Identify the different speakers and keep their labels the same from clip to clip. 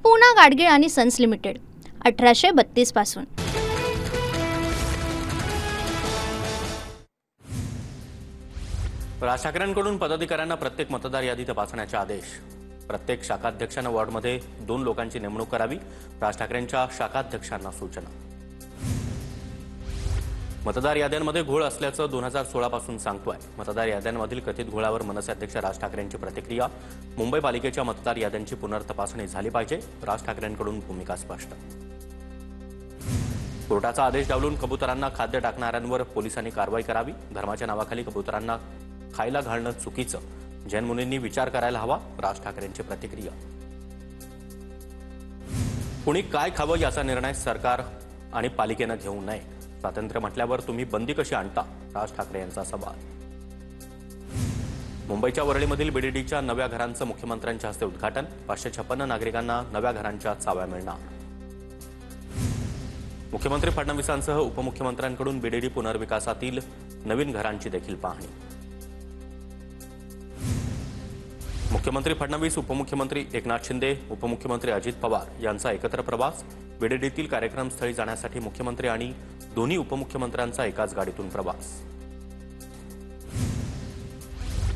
Speaker 1: पूना गाडगीळ आणि sons limited 1832 पासून।
Speaker 2: राज ठाकरेंकडून पदाधिकाऱ्यांना प्रत्येक मतदार यादी तपासण्याचे आदेश। प्रत्येक शाखाध्यक्षांना वॉर्डमध्ये 2 लोकांची नेमणूक करावी। राज ठाकरेंच्या शाखाध्यक्षांना सूचना। मतदार याद्यांमध्ये घोळ असल्याचं 2016 पासून सांगतोय। मतदार याद्यांमधील कथित घोळावर मनसे अध्यक्ष राज ठाकरेंची प्रतिक्रिया। मुंबई पालिकेच्या मतदार याद्यांची पुनर्तपासणी झाली पाहिजे। राज ठाकरेंकडून भूमिका स्पष्ट। कोर्टाचा आदेश डावलून कबुतरांना खाद्य टाकणाऱ्यांवर पोलिसांनी कारवाई करावी। धर्माच्या नावाखाली कबुतरांना खायला घालणं चुकीचं, जैन मुनींनी विचार करायला हवा। राज ठाकरेंची प्रतिक्रिया। कुणी काय खावं याचा निर्णय सरकार आणि पालिकेनं घेऊ नये। स्वातंत्र्य म्हटल्यावर तुम्ही बंदी कशी आणता? राज ठाकरे यांचा सवाल। मुंबईच्या वरळीमधील बीडीडीच्या नव्या घरांचं मुख्यमंत्र्यांच्या हस्ते उद्घाटन। 556 नागरिकांना नव्या घरांच्या चाव्या मिळणार। मुख्यमंत्री फडणवीसांसह उपमुख्यमंत्र्यांकडून बीडीडी पुनर्विकासातील नवीन घरांची देखील पाहणी। मुख्यमंत्री फडणवीस, उपमुख्यमंत्री एकनाथ शिंदे, उपमुख्यमंत्री अजित पवार यांचा एकत्र प्रवास। बीडीडीतील कार्यक्रमस्थळी जाण्यासाठी मुख्यमंत्री आणि दोन्ही उपमुख्यमंत्र्यांचा एकाच गाडीतून प्रवास।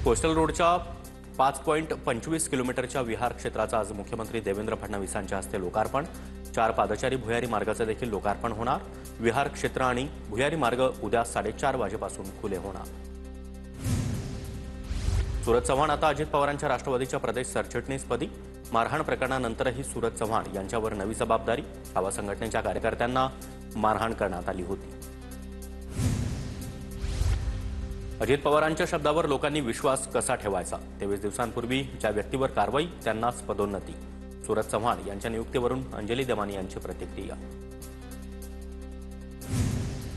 Speaker 2: कोस्टल रोडच्या 5.25 किलोमीटरच्या विहार क्षेत्राचा आज मुख्यमंत्री देवेंद्र फडणवीसांच्या हस्ते लोकार्पण। 4 पादचारी भुयारी मार्गाचे देखील लोकार्पण होणार। विहार क्षेत्र आणि भुयारी मार्ग उद्या 4:30 वाजेपासून खुले होणार। सूरज चव्हाण आता अजित पवारांच्या राष्ट्रवादीच्या प्रदेश सरचिटणीसपदी। मारहाण प्रकरणानंतरही सूरज चव्हाण यांच्यावर नवी जबाबदारी। आवा संघटनेच्या कार्यकर्त्यांना मारहाण करण्यात आली होती। अजित पवारांच्या शब्दावर लोकांनी विश्वास कसा ठेवायचा? 23 दिवसांपूर्वी ज्या व्यक्तीवर कारवाई त्यांनाच पदोन्नती। सूरज चव्हाण यांच्या नियुक्तीवरून अंजली दमानी यांची प्रतिक्रिया।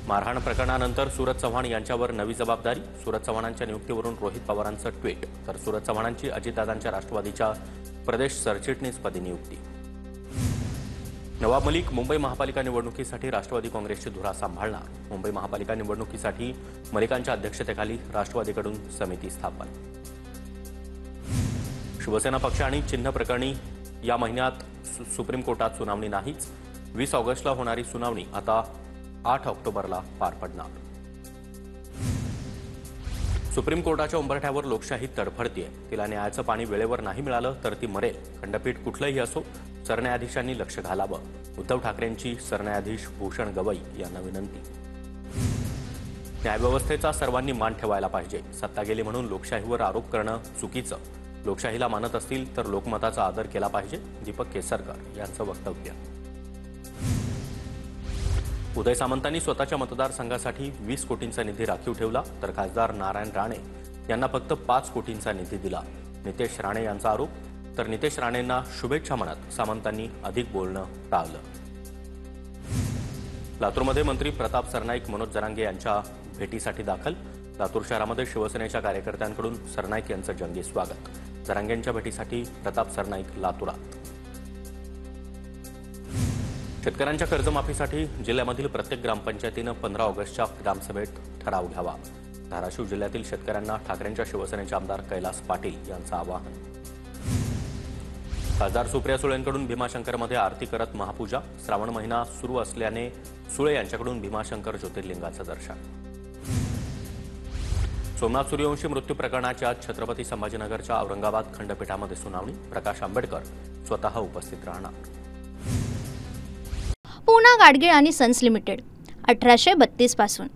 Speaker 2: मारहाण प्रकरणानंतर सूरज चव्हाण यांच्यावर नवी जबाबदारी। सूरज चव्हाणांच्या नियुक्तीवरून रोहित पवारांचं ट्विट, तर सूरज चव्हाणांची अजितदादांच्या राष्ट्रवादीच्या प्रदेश सरचिटणीसपदी नियुक्ती। नवाब मलिक मुंबई महापालिका निवडणुकीसाठी राष्ट्रवादी काँग्रेसची धुरा सांभाळणार। मुंबई महापालिका निवडणुकीसाठी मलिकांच्या अध्यक्षतेखाली राष्ट्रवादीकडून समिती स्थापन। शिवसेना पक्ष आणि चिन्ह प्रकरणी या महिन्यात सुप्रीम कोर्टात सुनावणी नाहीच। 20 ऑगस्टला होणारी सुनावणी आता 8 ऑक्टोबरला पार पडणार। सुप्रीम कोर्टाच्या उंबरठ्यावर लोकशाही तडफडतीये। तिला न्यायाचं पाणी वेळेवर नाही मिळालं तर ती मरेल। खंडपीठ कुठलंही असो, सरन्यायाधीशांनी लक्ष घालावं। उद्धव ठाकरेंची सरन्यायाधीश भूषण गवई यांना विनंती। न्यायव्यवस्थेचा सर्वांनी मान ठेवायला पाहिजे। सत्ता गेली म्हणून लोकशाहीवर आरोप करणं चुकीचं। लोकशाहीला मानत असतील तर लोकमताचा आदर केला पाहिजे। दीपक केसरकर यांचं वक्तव्य। उदय सामंतांनी स्वतःच्या मतदारसंघासाठी 20 कोटींचा निधी राखीव ठेवला, तर खासदार नारायण राणे यांना फक्त 5 कोटींचा निधी दिला। नितेश राणे यांचा आरोप, तर नितेश राणेंना शुभेच्छा म्हणत सामंतांनी अधिक बोलणं टाळलं। लातूरमध्ये मंत्री प्रताप सरनाईक मनोज जरांगे यांच्या भेटीसाठी दाखल। लातूर शहरामध्ये शिवसेनेच्या कार्यकर्त्यांकडून सरनाईक यांचं जंगी स्वागत। जरांगेंच्या भेटीसाठी प्रताप सरनाईक लातूरात। शेतकऱ्यांच्या कर्जमाफीसाठी जिल्ह्यामधील प्रत्येक ग्रामपंचायतीनं 15 ऑगस्टच्या ग्रामसभेत ठराव घ्यावा। धाराशिव जिल्ह्यातील शेतकऱ्यांना ठाकरेंच्या शिवसेनेचे आमदार कैलास पाटील यांचं आवाहन। खासदार सुप्रिया सुळेंकडून भीमाशंकरमध्ये आरती करत महापूजा। श्रावण महिना सुरू असल्याने सुळे यांच्याकडून भीमाशंकर ज्योतिर्लिंगाचं दर्शन। सोमनाथ सूर्यवंशी मृत्यू प्रकरणाच्या आज छत्रपती संभाजीनगरच्या औरंगाबाद खंडपीठामध्ये सुनावणी। प्रकाश आंबेडकर स्वतः उपस्थित राहणार।
Speaker 1: पूना गाडगीळ आणि सन्स लिमिटेड 1832 पासून।